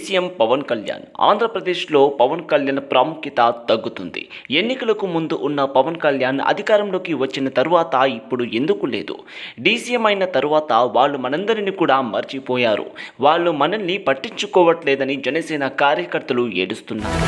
DCM Pawan Kalyan. ఆంధ్రప్రదేశ్లో పవన్ కళ్యాణ్ ప్రాముఖ్యత తగ్గుతుంది. ఎన్నికలకు ముందు ఉన్న పవన్ కళ్యాణ్ అధికారంలోకి వచ్చిన తరువాత ఇప్పుడు ఎందుకు లేదు? డీసీఎం అయిన తరువాత వాళ్ళు మనందరినీ కూడా మర్చిపోయారు. వాళ్ళు మనల్ని పట్టించుకోవట్లేదని జనసేన కార్యకర్తలు ఏడుస్తున్నారు.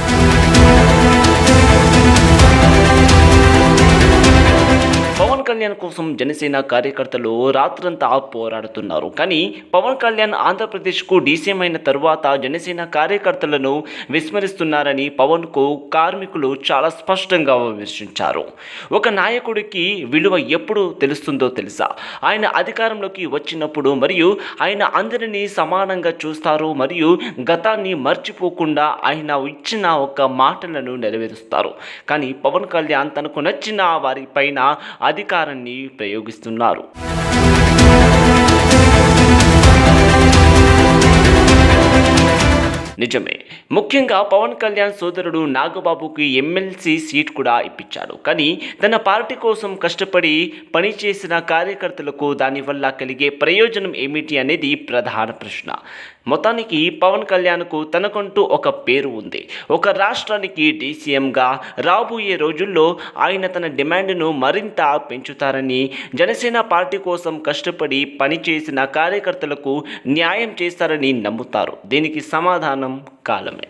పవన్ కళ్యాణ్ కోసం జనసేన కార్యకర్తలు రాత్రంతా పోరాడుతున్నారు. కానీ పవన్ కళ్యాణ్ ఆంధ్రప్రదేశ్కు డీసీఎం అయిన తరువాత జనసేన కార్యకర్తలను విస్మరిస్తున్నారని పవన్కు కార్మికులు చాలా స్పష్టంగా విమర్శించారు. ఒక నాయకుడికి విలువ ఎప్పుడు తెలుస్తుందో తెలుసా? ఆయన అధికారంలోకి వచ్చినప్పుడు మరియు ఆయన అందరినీ సమానంగా చూస్తారు మరియు గతాన్ని మర్చిపోకుండా ఆయన ఇచ్చిన ఒక మాటలను నెరవేరుస్తారు. కానీ పవన్ కళ్యాణ్ తనకు నచ్చిన వారిపైన అధికారాన్ని ప్రయోగిస్తున్నారు. నిజమే. ముఖ్యంగా పవన్ కళ్యాణ్ సోదరుడు నాగబాబుకి ఎమ్మెల్సీ సీట్ కూడా ఇప్పించాడు. కానీ తన పార్టీ కోసం కష్టపడి పనిచేసిన కార్యకర్తలకు దానివల్ల కలిగే ప్రయోజనం ఏమిటి అనేది ప్రధాన ప్రశ్న. మొత్తానికి పవన్ కళ్యాణ్కు తనకంటూ ఒక పేరు ఉంది. ఒక రాష్ట్రానికి డీసీఎంగా రాబోయే రోజుల్లో ఆయన తన డిమాండ్ను మరింత పెంచుతారని, జనసేన పార్టీ కోసం కష్టపడి పనిచేసిన కార్యకర్తలకు న్యాయం చేస్తారని నమ్ముతారు. దీనికి సమాధానం కాలమే.